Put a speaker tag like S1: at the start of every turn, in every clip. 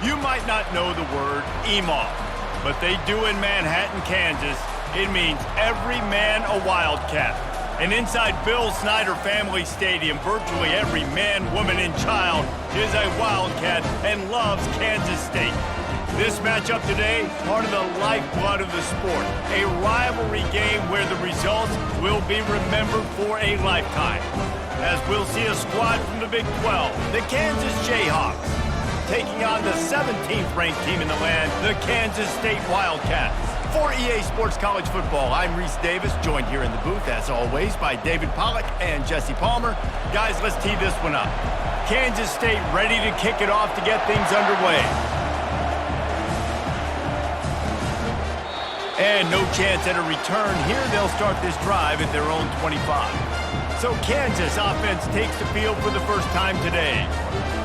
S1: You might not know the word EMAW, but they do in Manhattan, Kansas. It means every man a Wildcat. And inside Bill Snyder Family Stadium, virtually every man, woman, and child is a Wildcat and loves Kansas State. This matchup today, part of the lifeblood of the sport. A rivalry game where the results will be remembered for a lifetime. As we'll see a squad from the Big 12, the Kansas Jayhawks, taking on the 17th ranked team in the land, the Kansas State Wildcats. For EA Sports College Football, I'm Reese Davis, joined here in the booth, as always, by David Pollack and Jesse Palmer. Guys, let's tee this one up. Kansas State ready to kick it off to get things underway. And no chance at a return here. They'll start this drive at their own 25. So Kansas offense takes the field for the first time today.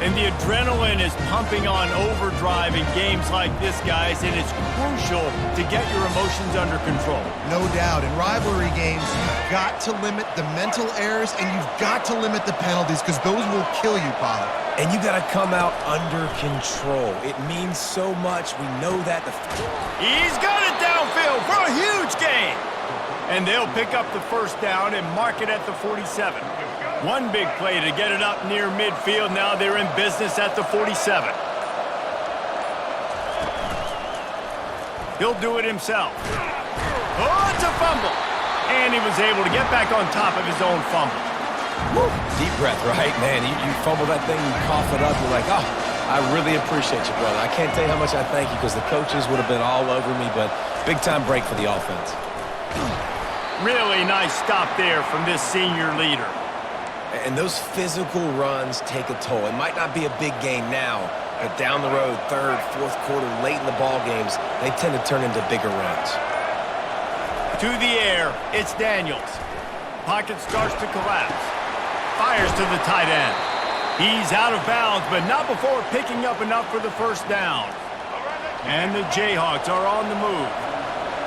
S1: And the adrenaline is pumping on overdrive in games like this, guys, and it's crucial to get your emotions under control.
S2: No doubt. In rivalry games, you've got to limit the mental errors and you've got to limit the penalties because those will kill you, Pollard.
S3: And you got to come out under control. It means so much. We know that.
S1: He's got it downfield for a huge gain. And they'll pick up the first down and mark it at the 47. One big play to get it up near midfield. Now they're in business at the 47. He'll do it himself. Oh, it's a fumble. And he was able to get back on top of his own fumble.
S3: Woo. Deep breath, right? Man, you fumble that thing, you cough it up, you're like, oh, I really appreciate you, brother. I can't tell you how much I thank you because the coaches would have been all over me, but big-time break for the offense.
S1: Really nice stop there from this senior leader.
S3: And those physical runs take a toll. It might not be a big game now, but down the road, third, fourth quarter, late in the ball games, they tend to turn into bigger runs.
S1: To the air, it's Daniels. Pocket starts to collapse. Fires to the tight end. He's out of bounds, but not before picking up enough for the first down. And the Jayhawks are on the move.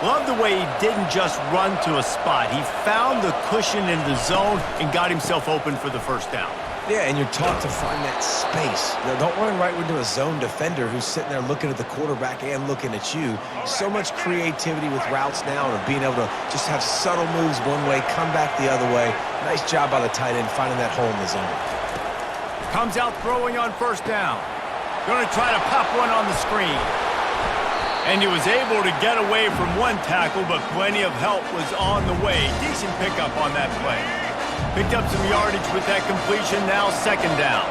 S1: Love the way he didn't just run to a spot. He found the cushion in the zone and got himself open for the first down.
S3: Yeah, and you're taught to find that space. Now, don't run right into a zone defender who's sitting there looking at the quarterback and looking at you. So much creativity with routes now and being able to just have subtle moves one way, come back the other way. Nice job by the tight end finding that hole in the zone.
S1: Comes out throwing on first down. Going to try to pop one on the screen. And he was able to get away from one tackle, but plenty of help was on the way. Decent pickup on that play. Picked up some yardage with that completion, now second down.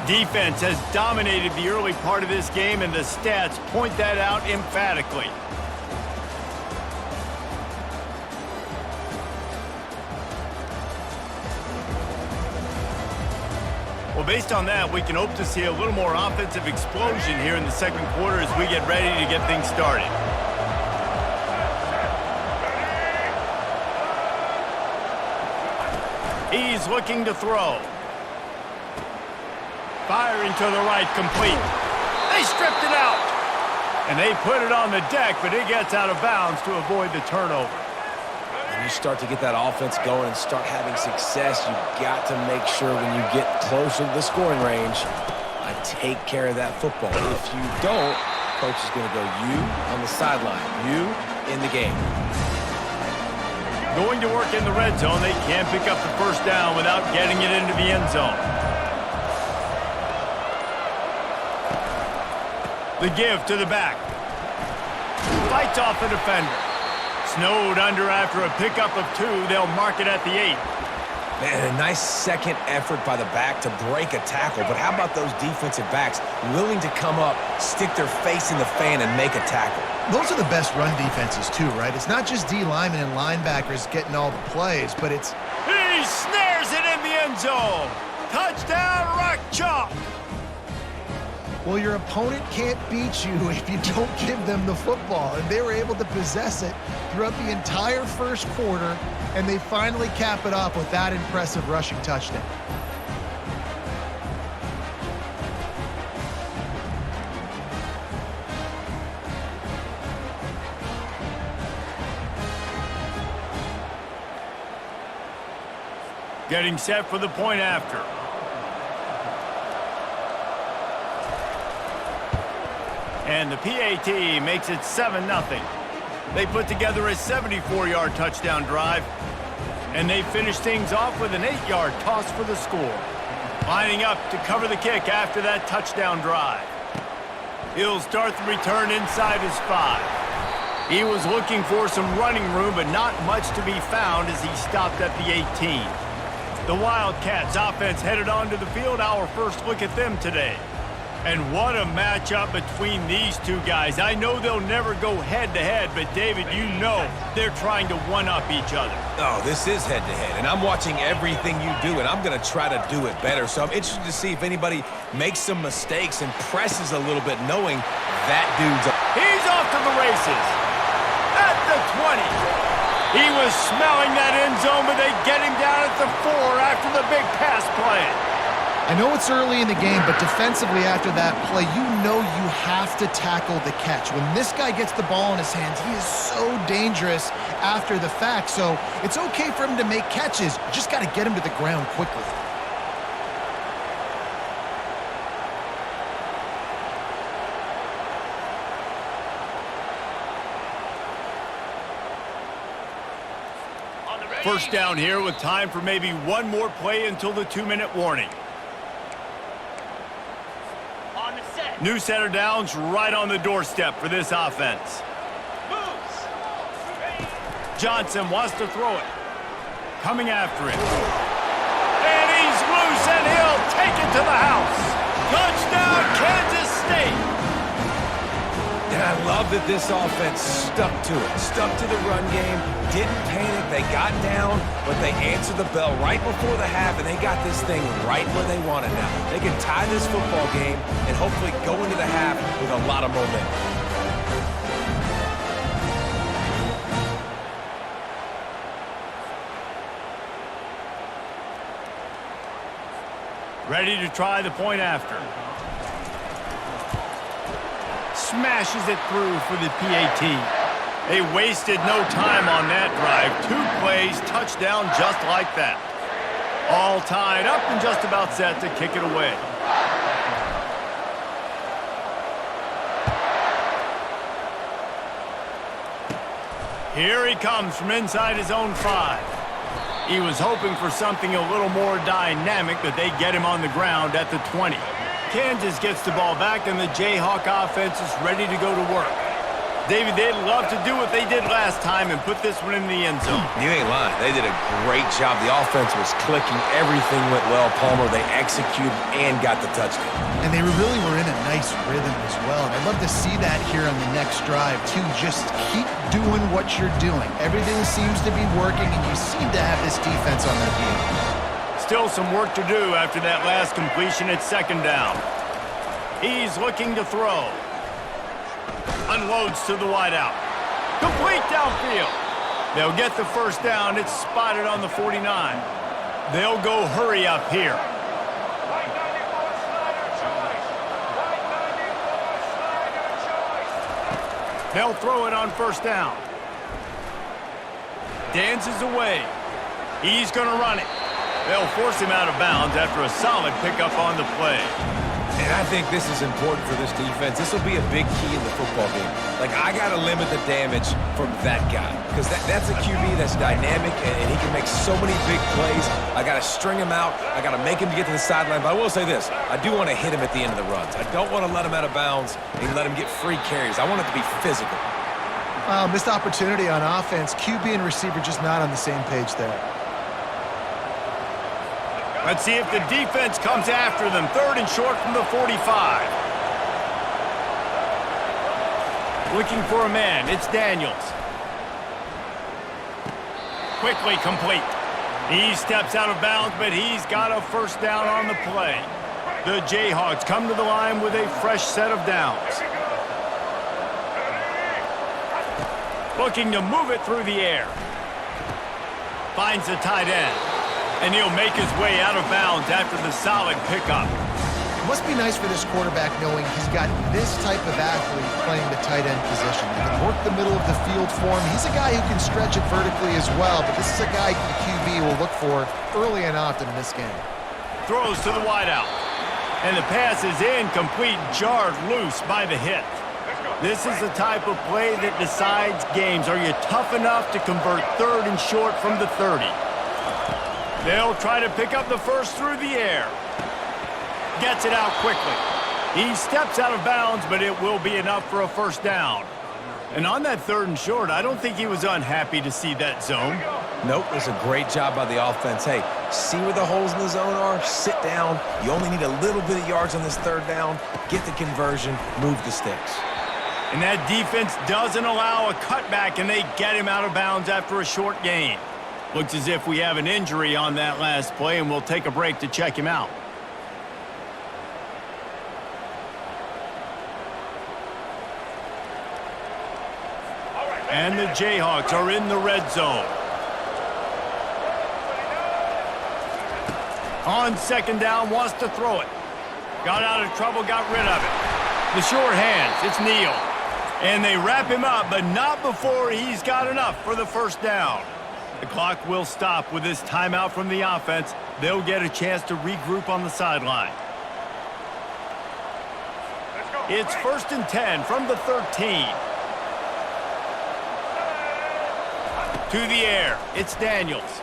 S1: Defense has dominated the early part of this game, and the stats point that out emphatically. Well, based on that, we can hope to see a little more offensive explosion here in the second quarter as we get ready to get things started. He's looking to throw. Firing to the right, complete. They stripped it out. And they put it on the deck, but it gets out of bounds to avoid the turnover.
S3: When you start to get that offense going and start having success, you've got to make sure when you get closer to the scoring range, take care of that football. If you don't, coach is going to go you on the sideline, you in the game.
S1: Going to work in the red zone. They can't pick up the first down without getting it into the end zone. The give to the back. Fights off the defender. Snowed under after a pickup of two. They'll mark it at the 8.
S3: Man, a nice second effort by the back to break a tackle. But how about those defensive backs willing to come up, stick their face in the fan, and make a tackle?
S2: Those are the best run defenses, too, right? It's not just D linemen and linebackers getting all the plays, but it's...
S1: He snares it in the end zone. Touchdown, Rock Chalk.
S2: Well, your opponent can't beat you if you don't give them the football. And they were able to possess it throughout the entire first quarter, and they finally cap it off with that impressive rushing touchdown.
S1: Getting set for the point after. And the PAT makes it 7-0. They put together a 74-yard touchdown drive, and they finish things off with an 8-yard toss for the score. Lining up to cover the kick after that touchdown drive. He'll start the return inside his 5. He was looking for some running room, but not much to be found as he stopped at the 18. The Wildcats offense headed onto the field. Our first look at them today. And what a matchup between these two guys. I know they'll never go head-to-head, but David, you know they're trying to one-up each other.
S3: Oh, this is head-to-head, and I'm watching everything you do, and I'm going to try to do it better. So I'm interested to see if anybody makes some mistakes and presses a little bit, knowing that dude's...
S1: He's off to the races. At the 20. He was smelling that end zone, but they get him down at the 4 after the big pass play.
S2: I know it's early in the game, but defensively after that play, you know you have to tackle the catch. When this guy gets the ball in his hands, he is so dangerous after the fact. So it's okay for him to make catches. You just got to get him to the ground quickly.
S1: First down here with time for maybe one more play until the 2-minute warning. New setter downs right on the doorstep for this offense. Johnson wants to throw it. Coming after it. And he's loose, and he'll take it to the house. Touchdown, Kansas State.
S3: And I love that this offense stuck to it. Stuck to the run game. Didn't panic. They got down, but they answered the bell right before the half, and they got this thing right where they want it now. They can tie this football game and hopefully go into the half with a lot of momentum.
S1: Ready to try the point after. Smashes it through for the PAT. They wasted no time on that drive. 2 plays, touchdown just like that. All tied up and just about set to kick it away. Here he comes from inside his own 5. He was hoping for something a little more dynamic, but they get him on the ground at the 20. Kansas gets the ball back, and the Jayhawk offense is ready to go to work. David, they'd love to do what they did last time and put this one in the end zone.
S3: You ain't lying. They did a great job. The offense was clicking. Everything went well, Palmer. They executed and got the touchdown.
S2: And they really were in a nice rhythm as well. And I'd love to see that here on the next drive, too. Just keep doing what you're doing. Everything seems to be working, and you seem to have this defense on their feet.
S1: Still some work to do after that last completion at 2nd down. He's looking to throw. Unloads to the wideout. Complete downfield. They'll get the first down. It's spotted on the 49. They'll go hurry up here. They'll throw it on first down. Dances away. He's going to run it. They'll force him out of bounds after a solid pickup on the play.
S3: And I think this is important for this defense. This will be a big key in the football game. Like, I got to limit the damage from that guy because that's a QB that's dynamic, and he can make so many big plays. I got to string him out. I got to make him get to the sideline. But I will say this. I do want to hit him at the end of the runs. I don't want to let him out of bounds and let him get free carries. I want it to be physical.
S2: Missed opportunity on offense. QB and receiver just not on the same page there.
S1: Let's see if the defense comes after them. 3rd and short from the 45. Looking for a man. It's Daniels. Quickly complete. He steps out of bounds, but he's got a first down on the play. The Jayhawks come to the line with a fresh set of downs. Looking to move it through the air. Finds the tight end. And he'll make his way out of bounds after the solid pickup.
S2: Must be nice for this quarterback knowing he's got this type of athlete playing the tight end position. He can work the middle of the field for him. He's a guy who can stretch it vertically as well, but this is a guy the QB will look for early and often in this game.
S1: Throws to the wideout. And the pass is incomplete, jarred loose by the hit. This is the type of play that decides games. Are you tough enough to convert 3rd and short from the 30? They'll try to pick up the first through the air. Gets it out quickly. He steps out of bounds, but it will be enough for a first down. And on that 3rd and short, I don't think he was unhappy to see that zone.
S3: Nope, it was a great job by the offense. Hey, see where the holes in the zone are? Sit down. You only need a little bit of yards on this 3rd down. Get the conversion, move the sticks.
S1: And that defense doesn't allow a cutback, and they get him out of bounds after a short gain. Looks as if we have an injury on that last play, and we'll take a break to check him out. And the Jayhawks are in the red zone. On 2nd down, wants to throw it. Got out of trouble, got rid of it. The short hands, it's Neal. And they wrap him up, but not before he's got enough for the first down. The clock will stop with this timeout from the offense. They'll get a chance to regroup on the sideline. It's 1st and 10 from the 13. To the air, it's Daniels.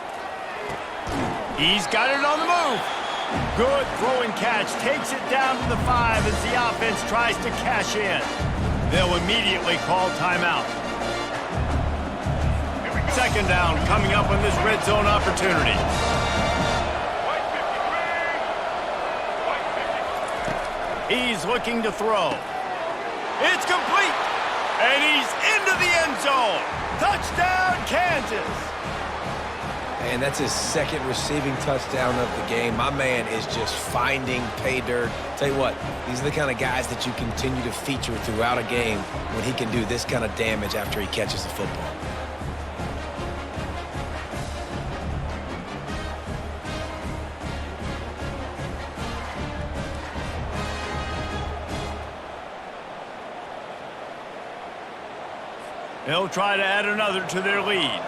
S1: He's got it on the move. Good throw and catch, takes it down to the 5 as the offense tries to cash in. They'll immediately call timeout. 2nd down coming up on this red zone opportunity. He's looking to throw. It's complete. And he's into the end zone. Touchdown, Kansas.
S3: And that's his 2nd receiving touchdown of the game. My man is just finding pay dirt. Tell you what, these are the kind of guys that you continue to feature throughout a game when he can do this kind of damage after he catches the football.
S1: They'll try to add another to their lead.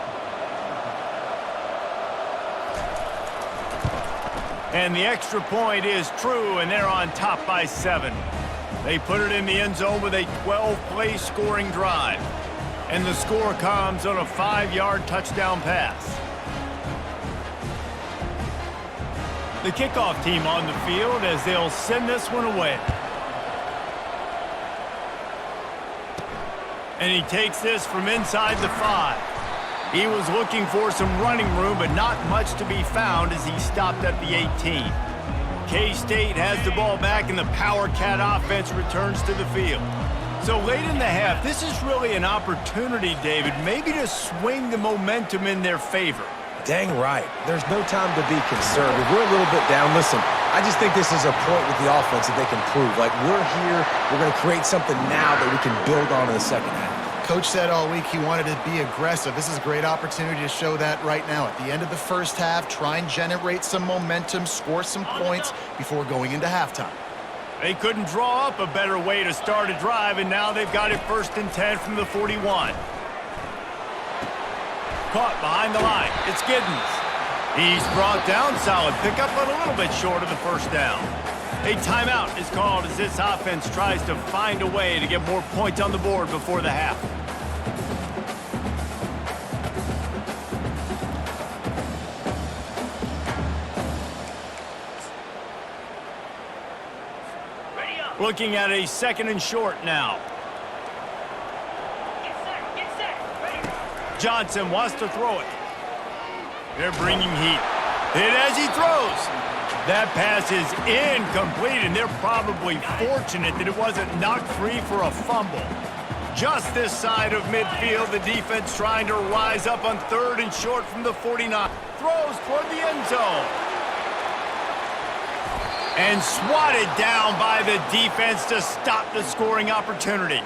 S1: And the extra point is true, and they're on top by 7. They put it in the end zone with a 12-play scoring drive. And the score comes on a 5-yard touchdown pass. The kickoff team on the field as they'll send this one away. And he takes this from inside the 5. He was looking for some running room, but not much to be found as he stopped at the 18. K-State has the ball back, and the Power Cat offense returns to the field. So late in the half, this is really an opportunity, David, maybe to swing the momentum in their favor.
S3: Dang right. There's no time to be concerned. If we're a little bit down, listen, I just think this is a point with the offense that they can prove. Like, we're here, we're going to create something now that we can build on in the 2nd half.
S2: Coach said all week he wanted to be aggressive. This is a great opportunity to show that right now. At the end of the 1st half, try and generate some momentum, score some points before going into halftime.
S1: They couldn't draw up a better way to start a drive, and now they've got it 1st and 10 from the 41. Caught behind the line. It's Giddens. He's brought down. Solid pickup, but a little bit short of the first down. A timeout is called as this offense tries to find a way to get more points on the board before the half. Looking at a 2nd and short now. Johnson wants to throw it. They're bringing heat. Hit as he throws. That pass is incomplete, and they're probably fortunate that it wasn't knocked free for a fumble. Just this side of midfield, the defense trying to rise up on 3rd and short from the 49. Throws toward the end zone. And swatted down by the defense to stop the scoring opportunity.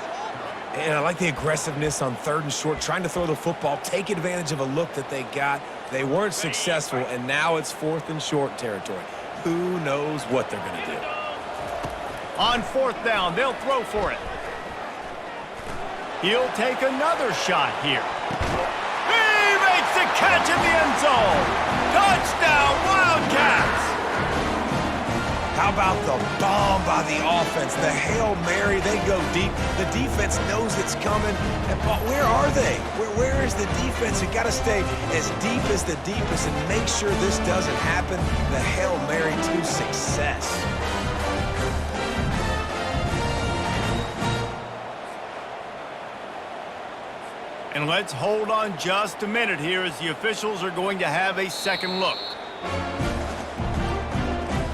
S3: And I like the aggressiveness on 3rd and short, trying to throw the football, take advantage of a look that they got. They weren't successful, and now it's 4th and short territory. Who knows what they're going to do?
S1: On 4th down, they'll throw for it. He'll take another shot here. He makes the catch in the end zone. Touchdown, Wildcats!
S3: How about the bomb by the offense? The Hail Mary, they go deep. The defense knows it's coming. But where are they? Where is the defense? You got to stay as deep as the deepest and make sure this doesn't happen. The Hail Mary to success.
S1: And let's hold on just a minute here as the officials are going to have a second look.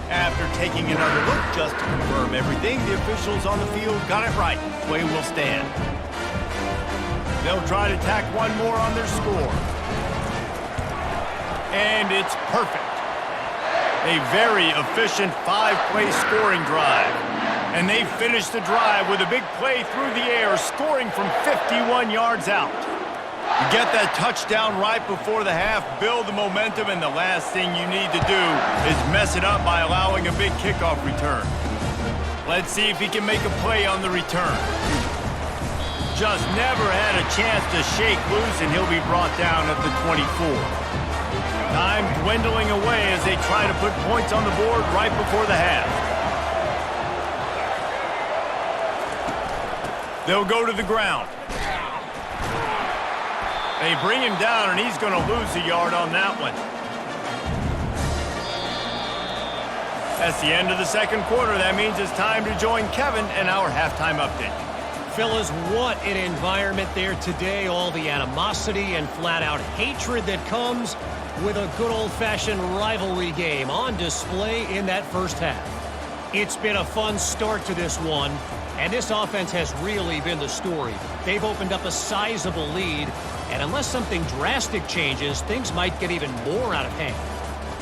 S1: After taking another look just to confirm everything, the officials on the field got it right. Play will stand. They'll try to tack one more on their score. And it's perfect. A very efficient 5-play scoring drive. And they finish the drive with a big play through the air, scoring from 51 yards out. You get that touchdown right before the half, build the momentum, and the last thing you need to do is mess it up by allowing a big kickoff return. Let's see if he can make a play on the return. Just never had a chance to shake loose, and he'll be brought down at the 24. Time dwindling away as they try to put points on the board right before the half. They'll go to the ground. They bring him down, and he's going to lose a yard on that one. That's the end of the second quarter. That means it's time to join Kevin and our halftime update.
S4: Fellas, what an environment there today. All the animosity and flat-out hatred that comes with a good old-fashioned rivalry game on display in that first half. It's been a fun start to this one, and this offense has really been the story. They've opened up a sizable lead, and unless something drastic changes, things might get even more out of hand.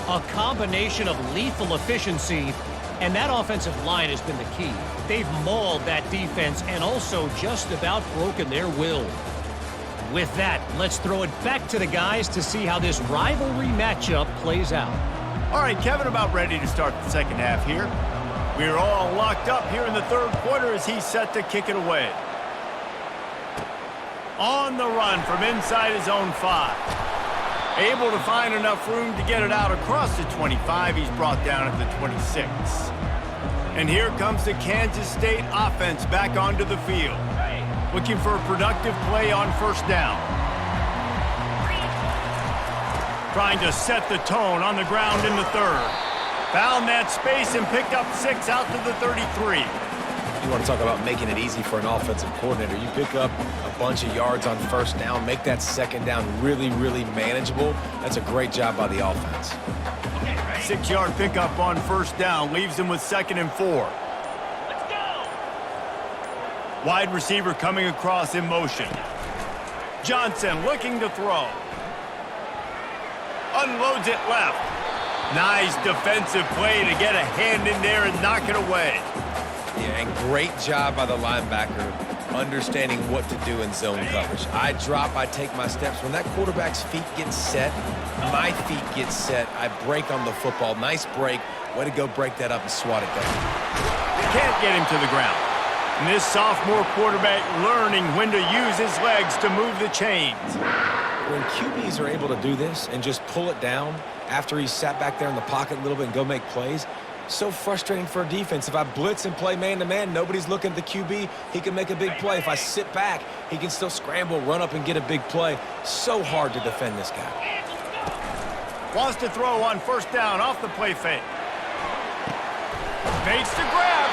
S4: A combination of lethal efficiency, and that offensive line has been the key. They've mauled that defense and also just about broken their will. With that, let's throw it back to the guys to see how this rivalry matchup plays out.
S1: All right, Kevin, about ready to start the second half here. We're all locked up here in the third quarter as he's set to kick it away. On the run from inside his own 5. Able to find enough room to get it out across the 25. He's brought down at the 26. And here comes the Kansas State offense back onto the field. Looking for a productive play on first down. Trying to set the tone on the ground in the third. Found that space and picked up 6 out to the 33.
S3: You want to talk about making it easy for an offensive coordinator. You pick up a bunch of yards on first down, make that second down really, really manageable. That's a great job by the offense.
S1: 6-yard pickup on first down leaves them with 2nd and 4. Let's go. Wide receiver coming across in motion. Johnson looking to throw. Unloads it left. Nice defensive play to get a hand in there and knock it away.
S3: Yeah, and great job by the linebacker understanding what to do in zone coverage. I drop, I take my steps. When that quarterback's feet get set, my feet get set, I break on the football. Nice break. Way to go break that up and swat it down.
S1: Can't get him to the ground. And this sophomore quarterback learning when to use his legs to move the chains.
S3: When QBs are able to do this and just pull it down after he's sat back there in the pocket a little bit and go make plays, so frustrating for a defense. If I blitz and play man-to-man, nobody's looking at the QB, he can make a big play. If I sit back, he can still scramble, run up, and get a big play. So hard to defend this guy.
S1: Wants to throw on first down off the play fake. Makes the grab.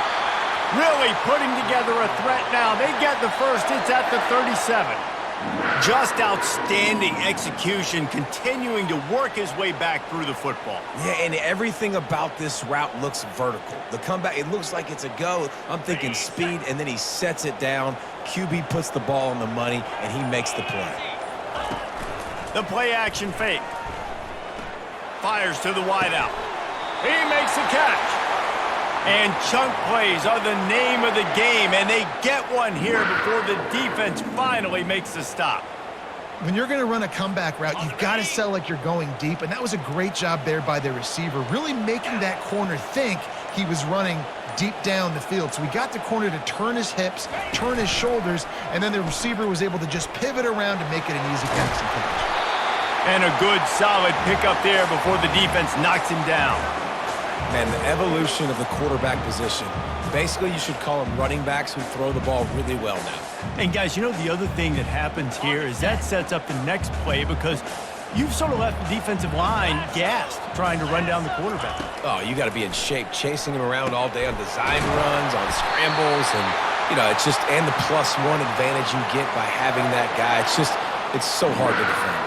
S1: Really putting together a threat now. They get the first. It's at the 37. Just outstanding execution, continuing to work his way back through the football.
S3: Yeah, and everything about this route looks vertical. The comeback, it looks like it's a go. I'm thinking speed, and then he sets it down. QB puts the ball on the money, and he makes the play.
S1: The play action fake. Fires to the wideout. He makes the catch. And chunk plays are the name of the game, and they get one here before the defense finally makes the stop.
S2: When you're going to run a comeback route, you've got to sell like you're going deep, and that was a great job there by the receiver, really making that corner think he was running deep down the field. So we got the corner to turn his hips, turn his shoulders, and then the receiver was able to just pivot around and make it an easy pass and catch.
S1: And a good, solid pickup there before the defense knocks him down.
S3: And the evolution of the quarterback position. Basically, you should call them running backs who throw the ball really well now.
S1: And guys, you know the other thing that happens here is that sets up the next play because you've sort of left the defensive line gassed trying to run down the quarterback.
S3: Oh, you got to be in shape, chasing him around all day on design runs, on scrambles, and, you know, it's just, and the +1 advantage you get by having that guy. It's so hard to defend.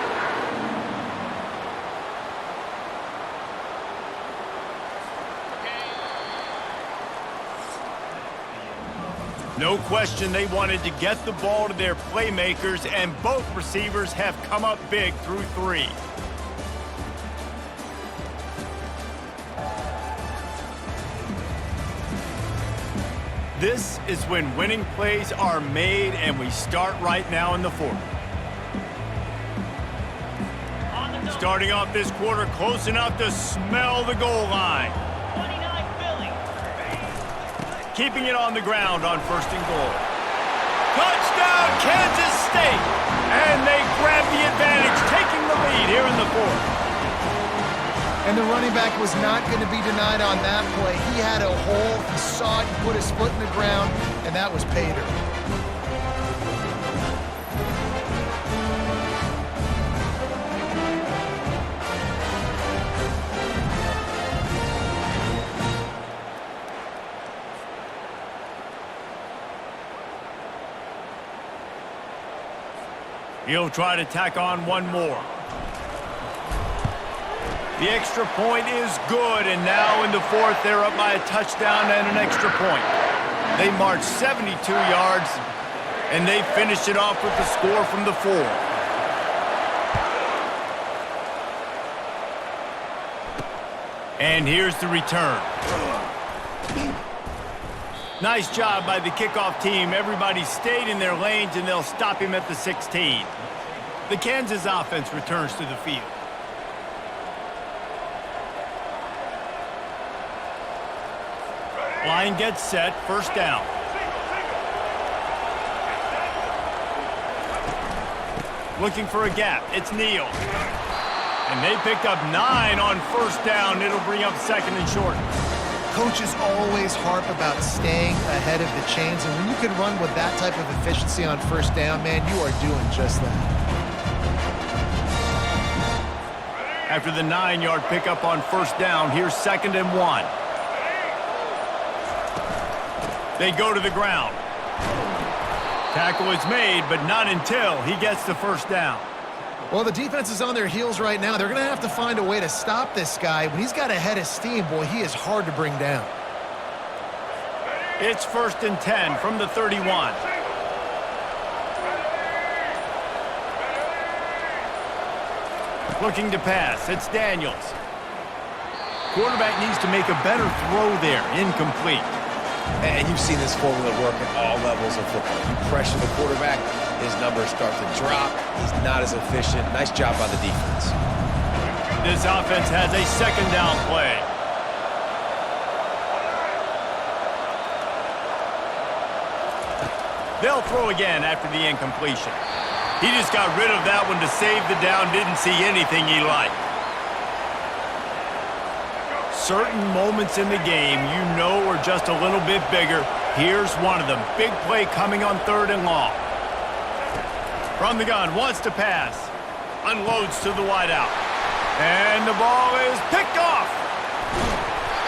S1: No question they wanted to get the ball to their playmakers, and both receivers have come up big through 3. This is when winning plays are made, and we start right now in the 4th. Starting off this quarter close enough to smell the goal line. Keeping it on the ground on 1st and goal. Touchdown, Kansas State! And they grab the advantage, taking the lead here in the 4th.
S2: And the running back was not going to be denied on that play. He had a hole, he saw it, he put his foot in the ground, and that was pay dirt.
S1: He'll try to tack on one more. The extra point is good, and now in the 4th, they're up by a touchdown and an extra point. They march 72 yards, and they finish it off with the score from the 4. And here's the return. Nice job by the kickoff team. Everybody stayed in their lanes, and they'll stop him at the 16. The Kansas offense returns to the field. Line gets set, 1st down. Looking for a gap, it's Neal. And they picked up 9 on 1st down. It'll bring up 2nd and short.
S2: Coaches always harp about staying ahead of the chains, and when you can run with that type of efficiency on 1st down, man, you are doing just that.
S1: After the 9-yard pickup on 1st down, here's 2nd and 1. They go to the ground. Tackle is made, but not until he gets the 1st down.
S2: Well, the defense is on their heels right now. They're going to have to find a way to stop this guy. When he's got a head of steam, boy, he is hard to bring down.
S1: It's 1st and 10 from the 31. Looking to pass, it's Daniels. Quarterback needs to make a better throw there, incomplete.
S3: And you've seen this formula work at all levels of football. You pressure the quarterback, his numbers start to drop. He's not as efficient. Nice job by the defense.
S1: This offense has a 2nd down play. They'll throw again after the incompletion. He just got rid of that one to save the down, didn't see anything he liked. Certain moments in the game you know are just a little bit bigger. Here's one of them. Big play coming on 3rd and long. From the gun, wants to pass. Unloads to the wideout. And the ball is picked off.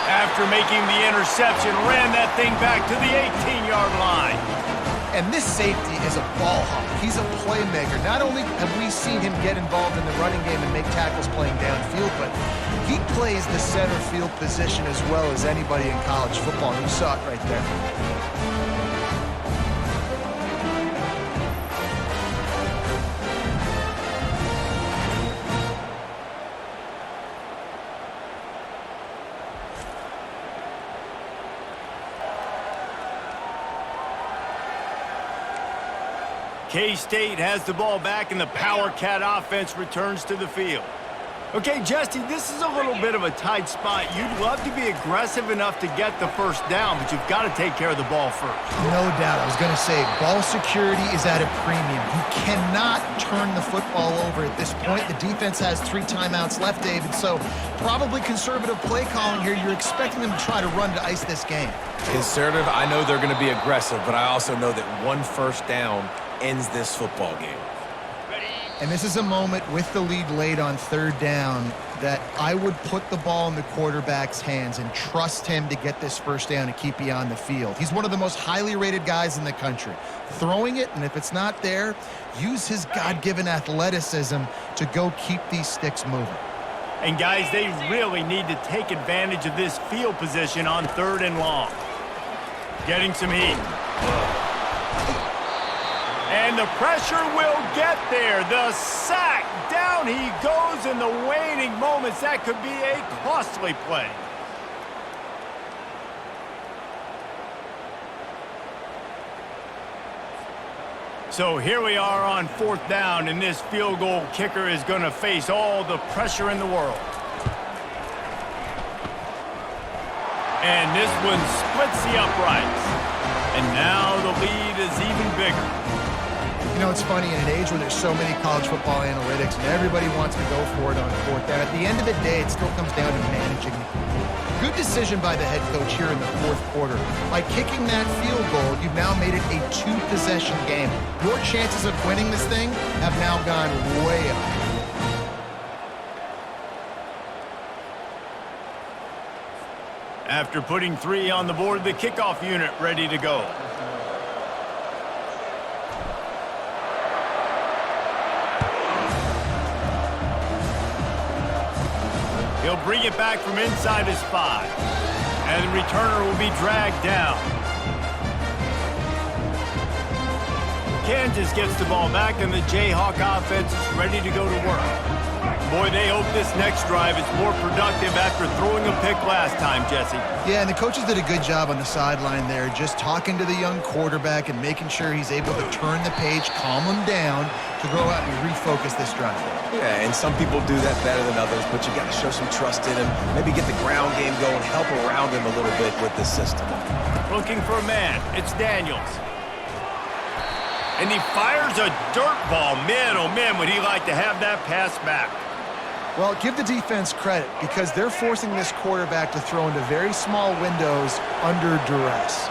S1: After making the interception, ran that thing back to the 18-yard line.
S2: And this safety is a ball hawk. He's a playmaker. Not only have we seen him get involved in the running game and make tackles playing downfield, but he plays the center field position as well as anybody in college football. And you saw it right there.
S1: K-State has the ball back, and the Power Cat offense returns to the field. Okay, Jesse, this is a little bit of a tight spot. You'd love to be aggressive enough to get the first down, but you've got to take care of the ball first.
S2: No doubt. I was going to say, ball security is at a premium. You cannot turn the football over at this point. The defense has 3 timeouts left, David, so probably conservative play calling here. You're expecting them to try to run to ice this game.
S3: Conservative, I know they're going to be aggressive, but I also know that 1 first down ends this football game.
S2: And this is a moment with the lead late on 3rd down that I would put the ball in the quarterback's hands and trust him to get this first down and keep you on the field. He's one of the most highly rated guys in the country. Throwing it, and if it's not there, use his God-given athleticism to go keep these sticks moving.
S1: And guys, they really need to take advantage of this field position on 3rd and long. Getting some heat. And the pressure will get there. The sack. Down he goes in the waning moments. That could be a costly play. So here we are on 4th down, and this field goal kicker is going to face all the pressure in the world. And this one splits the uprights. And now the lead is even bigger.
S2: You know, it's funny, in an age where there's so many college football analytics and everybody wants to go for it on 4th down, at the end of the day, it still comes down to managing the game. Good decision by the head coach here in the 4th quarter. By kicking that field goal, you've now made it a 2-possession game. Your chances of winning this thing have now gone way up.
S1: After putting 3 on the board, the kickoff unit ready to go. He'll bring it back from inside his 5. And the returner will be dragged down. Kansas gets the ball back, and the Jayhawk offense is ready to go to work. Boy, they hope this next drive is more productive after throwing a pick last time, Jesse.
S2: Yeah, and the coaches did a good job on the sideline there, just talking to the young quarterback and making sure he's able to turn the page, calm him down, to go out and refocus this drive.
S3: Yeah, and some people do that better than others, but you got to show some trust in him, maybe get the ground game going, help around him a little bit with the system.
S1: Looking for a man. It's Daniels. And he fires a dirt ball. Man, oh man, would he like to have that pass back.
S2: Well, give the defense credit because they're forcing this quarterback to throw into very small windows under duress.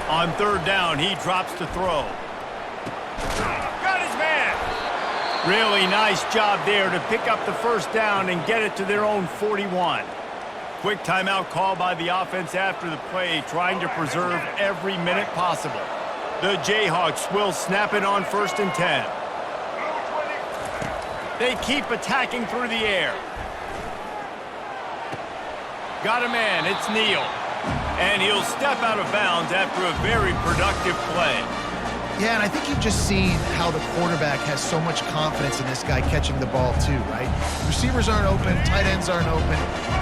S1: On 3rd down, he drops to throw. Got his man. Really nice job there to pick up the first down and get it to their own 41. Quick timeout call by the offense after the play, trying to preserve every minute possible. The Jayhawks will snap it on 1st and 10. They keep attacking through the air. Got a man, it's Neal. And he'll step out of bounds after a very productive play.
S2: Yeah, and I think you've just seen how the quarterback has so much confidence in this guy catching the ball too, right? Receivers aren't open, tight ends aren't open.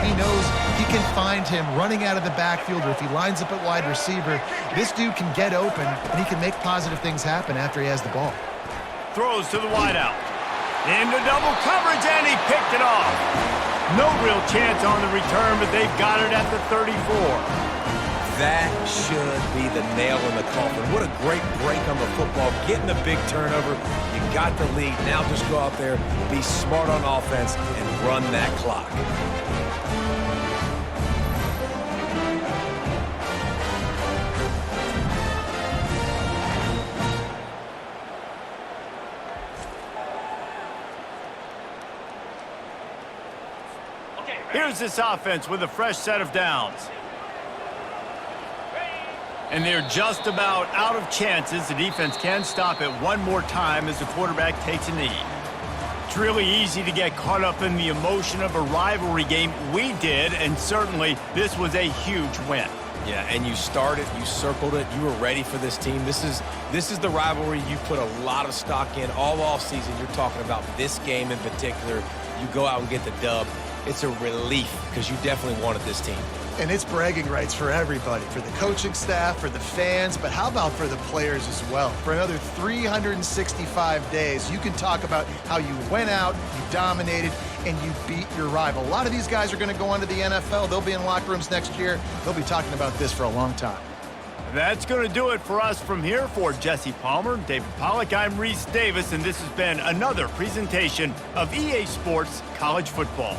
S2: He knows he can find him running out of the backfield, or if he lines up at wide receiver, this dude can get open and he can make positive things happen after he has the ball.
S1: Throws to the wideout. Into double coverage, and he picked it off. No real chance on the return, but they've got it at the 34.
S3: That should be the nail in the coffin. What a great break on the football. Getting a big turnover. You got the lead. Now just go out there, be smart on offense, and run that clock.
S1: Here's this offense with a fresh set of downs. And they're just about out of chances. The defense can stop it one more time as the quarterback takes a knee. It's really easy to get caught up in the emotion of a rivalry game. We did, and certainly this was a huge win.
S3: Yeah, and you started, you circled it, you were ready for this team. This is the rivalry you put a lot of stock in all offseason. You're talking about this game in particular. You go out and get the dub. It's a relief because you definitely wanted this team.
S2: And it's bragging rights for everybody, for the coaching staff, for the fans, but how about for the players as well? For another 365 days, you can talk about how you went out, you dominated, and you beat your rival. A lot of these guys are going to go on to the NFL. They'll be in locker rooms next year. They'll be talking about this for a long time.
S1: That's going to do it for us from here. For Jesse Palmer, David Pollack, I'm Reese Davis, and this has been another presentation of EA Sports College Football.